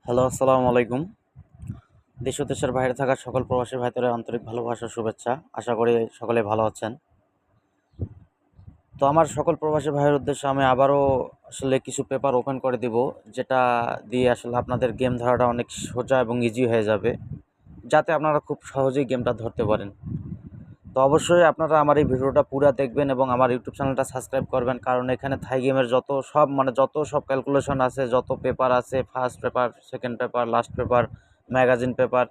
Hello, আসসালামু আলাইকুম। দেশ ও দেশের বাইরে থাকা সকল প্রবাসী ভাইদের আন্তরিক ভালোবাসা শুভেচ্ছা। আশা করি সকলে ভালো আছেন। তো আমার সকল প্রবাসী ভাইয়ের উদ্দেশ্যে আমি আবারও আসলে কিছু পেপার ওপেন করে দিব, যেটা দিয়ে আসলে আপনাদের গেম ধরাটা অনেক সোজা এবং ইজি হয়ে যাবে, যাতে আপনারা খুব সহজেই গেমটা ধরতে পারেন। তো অবশ্যই আপনারা আমার এই ভিডিওটা পুরা দেখবেন এবং আমার ইউটিউব চ্যানেলটা সাবস্ক্রাইব করবেন, কারণ এখানে থাই গেমের যত সব ক্যালকুলেশন আছে, যত পেপার আছে, first paper, second paper, last paper, magazine paper,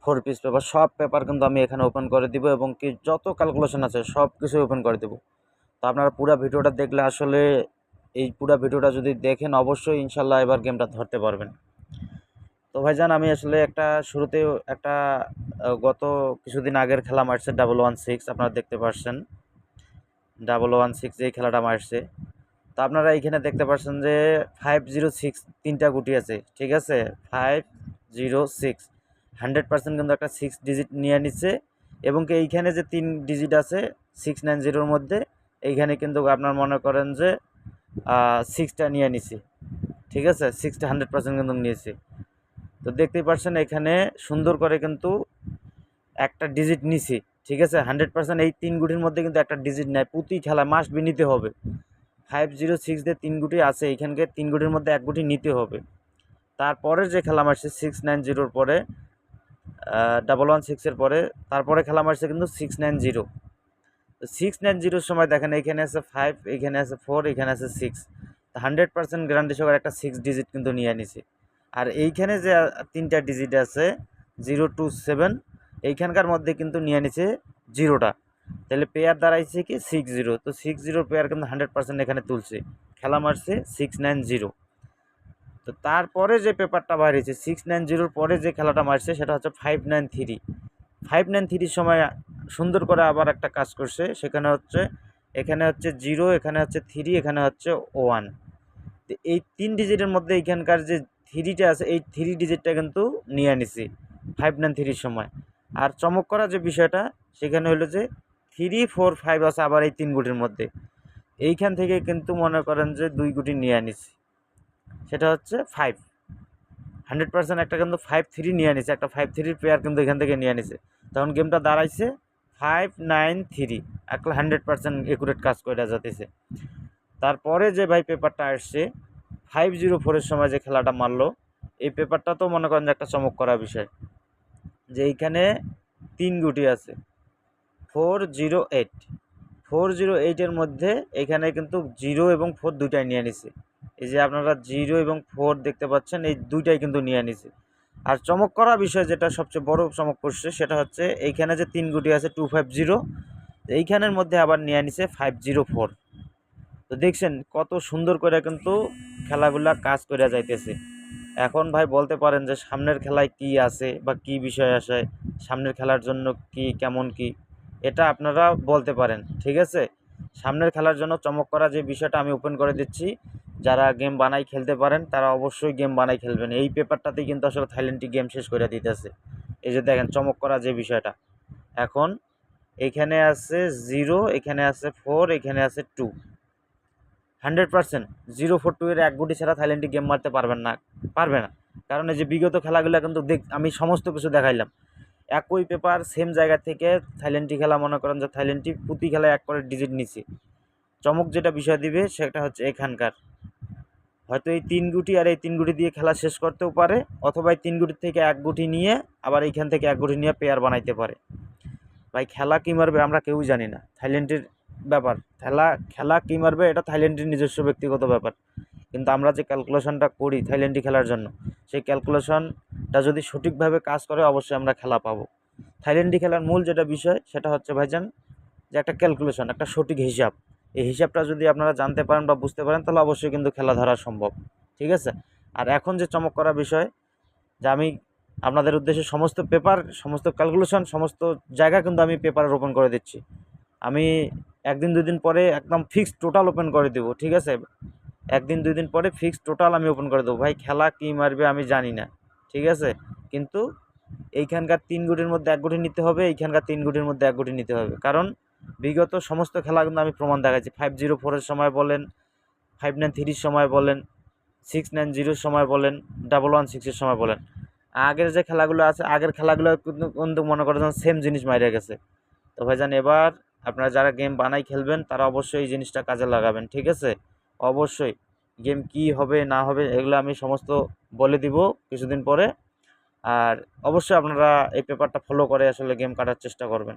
4 piece paper, সব পেপার কিন্তু আমি এখানে ওপেন করে দিব এবং কি যত ক্যালকুলেশন আছে সব কিছু ওপেন করে দেব। তো আপনারা পুরো ভিডিওটা দেখলে আসলে এই পুরো ভিডিওটা যদি দেখেন অবশ্যই ইনশাল্লাহ এবার গেমটা ধরতে পারবেন। তো ভাইজান, আমি আসলে শুরুতেই একটা গত কিছুদিন আগের খেলা মারছে 116, আপনারা দেখতে পাচ্ছেন 116 এই খেলাটা মারছে। তো আপনারা এইখানে দেখতে পাচ্ছেন যে 506 তিনটা গুটি আছে, ঠিক আছে। 506 100% কিন্তু একটা 6 ডিজিট নিয়ে নিচ্ছে, এবং কি এইখানে যে 3 ডিজিট আছে 690-র মধ্যে, এইখানে কিন্তু আপনার মনে করেন যে 6টা নিয়ে নিছি, ঠিক আছে। 6টা 100% কিন্তু নিয়েছি। তো দেখতেই পাচ্ছেন এখানে সুন্দর করে কিন্তু একটা ডিজিট নিছি, ঠিক আছে। 100% এই 3 গুটির মধ্যে কিন্তু একটা ডিজিট নেয়, প্রতি খেলা মাস্ট বি নিতে হবে। 506 দিয়ে 3 গুটি আছে, এইখানকে 3 গুটির মধ্যে 1 গুটি নিতে হবে। তারপরে যে খেলা মারছে 690-র পরে, 116-এর পরে তারপরে খেলা মারছে কিন্তু 690। 690-র সময় দেখেন এইখানে আছে 5, এইখানে আছে 4, এইখানে আছে 6। 100% গ্যারান্টি সহকারে একটা 6 ডিজিট কিন্তু নিয়ে নিছি। আর এইখানে যে 3টা ডিজিট আছে 027, এইখানকার মধ্যে কিন্তু নিয়ে নিছে 0টা। তাহলে পেয়ার দাঁড়াইছে কি 60। তো 60 পেয়ার কিন্তু 100% এখানে তুলছে, খেলা মারছে 690। তো তারপরে যে পেপারটা বাড়িয়েছে 690-র পরে যে খেলাটা মারছে সেটা হচ্ছে 593। 593-র সময় সুন্দর করে আবার একটা কাজ করছে, সেখানে হচ্ছে এখানে হচ্ছে 0, এখানে হচ্ছে 3, এখানে হচ্ছে 1। তো এই 3 ডিজিটের মধ্যে এইখানকার যে 3টা আছে এই 3 ডিজিটটা কিন্তু নিয়ে নিছি 593-র সময়। আর চমক করা যে বিষয়টা সেখানে হলো যে 3, 4, 5 আছে আবার এই 3 গুটির মধ্যে, এইখান থেকে কিন্তু মনে করেন যে 2 গুটি নিয়ে নিছি, সেটা হচ্ছে 5। 100% একটা কিন্তু 5-3 নিয়ে নিছে, একটা 5-3-র পেয়ার কিন্তু এখান থেকে নিয়ে নিছে। তখন গেমটা দাঁড়াইছে 593, একটা 100% একুরেট কাজ করে যেতেছে। তারপরে যে ভাই পেপারটা আসছে 504-এর সময় যে খেলাটা মারলো, এই পেপারটা তো মনে করেন যে একটা চমক করা বিষয়, যে এইখানে 3 গুটি আছে 408। 408-এর মধ্যে এখানে কিন্তু 0 এবং 4 দুইটাই নিয়ে নিছে। এই যে আপনারা 0 এবং 4 দেখতে পাচ্ছেন, এই দুইটাই কিন্তু নিয়ে নিছে। আর চমক করা বিষয় যেটা সবচেয়ে বড় চমক করছে সেটা হচ্ছে এইখানে যে 3 গুটি আছে 250, এইখানের মধ্যে আবার নিয়ে নিছে 504। তো দেখছেন কত সুন্দর করে কিন্তু খেলাগুলা কাজ করে যাইতেছে। এখন ভাই বলতে পারেন যে সামনের খেলায় কি আছে বা কি বিষয় আসে, সামনের খেলার জন্য কি কেমন কি, এটা আপনারা বলতে পারেন, ঠিক আছে। সামনের খেলার জন্য চমক করা যে বিষয়টা আমি ওপেন করে দিচ্ছি, যারা গেম বানাই খেলতে পারেন তারা অবশ্যই গেম বানাই খেলবেন। এই পেপারটাতেই কিন্তু আসলে থাইল্যান্ডটি গেম শেষ করে দিতেছে। এই যে দেখেন চমক করা যে বিষয়টা, এখন এখানে আছে 0, এখানে আছে 4, এখানে আছে 2। 100% 042 এর 1 গুটি ছাড়া থাইল্যান্ডে গেম মারতে পারবেন না, পারবে না। কারণ এই যে বিগত খেলাগুলো কিন্তু আমি সমস্ত কিছু দেখাইলাম, একই পেপার সেম জায়গা থেকে থাইল্যান্ডি খেলা, মনে করেন যে থাইল্যান্ডটি প্রতি খেলায় 1 করে ডিজিট নিচ্ছে। চমক যেটা বিষয় দিবে সেটা হচ্ছে এখানকার, হয়তো এই 3 গুটি আর এই 3 গুটি দিয়ে খেলা শেষ করতেও পারে, অথবা এই 3 গুটির থেকে 1 গুটি নিয়ে আবার এইখান থেকে 1 গুটি নিয়ে পেয়ার বানাইতে পারে। ভাই খেলা কী মারবে আমরা কেউই জানি না, থাইল্যান্ডের ব্যাপার। খেলা খেলা কী মারবে এটা থাইল্যান্ডের নিজস্ব ব্যক্তিগত ব্যাপার, কিন্তু আমরা যে ক্যালকুলেশনটা করি থাইল্যান্ডি খেলার জন্য, সেই ক্যালকুলেশনটা যদি সঠিকভাবে কাজ করে অবশ্যই আমরা খেলা পাবো। থাইল্যান্ডি খেলার মূল যেটা বিষয় সেটা হচ্ছে ভাইজান, যে একটা ক্যালকুলেশন, একটা সঠিক হিসাব। এই হিসাবটা যদি আপনারা জানতে পারেন বা বুঝতে পারেন তাহলে অবশ্যই কিন্তু খেলা ধরা সম্ভব, ঠিক আছে। আর এখন যে চমক করা বিষয়, যে আমি আপনাদের উদ্দেশ্যে সমস্ত পেপার, সমস্ত ক্যালকুলেশন, সমস্ত জায়গা কিন্তু আমি পেপারে ওপেন করে দিচ্ছি। আমি 1 দিন 2 দিন পরে একদম ফিক্সড টোটাল ওপেন করে দেবো, ঠিক আছে। 1 দিন 2 দিন পরে ফিক্সড টোটাল আমি ওপেন করে দেবো। ভাই খেলা কী মারবে আমি জানি না, ঠিক আছে, কিন্তু এইখানকার 3 গুটির মধ্যে 1 গুটি নিতে হবে, এইখানকার 3 গুটির মধ্যে 1 গুটি নিতে হবে। কারণ বিগত সমস্ত খেলা কিন্তু আমি প্রমাণ দেখাচ্ছি, 504-এর সময় বলেন, 593-র সময় বলেন, 690 সময় বলেন, 116-এর সময় বলেন, আগের যে খেলাগুলো আছে আগের খেলাগুলো কিন্তু মনে করেন সেম জিনিস মাইরে গেছে। তো ভাইজান এবার আপনারা যারা গেম বানাই খেলবেন তারা অবশ্যই এই জিনিসটা কাজে লাগাবেন, ঠিক আছে? অবশ্যই গেম কি হবে না হবে এগুলো আমি সমস্ত বলে দিব কিছুদিন পরে। আর অবশ্যই আপনারা এই পেপারটা ফলো করে আসলে গেম কাটার চেষ্টা করবেন।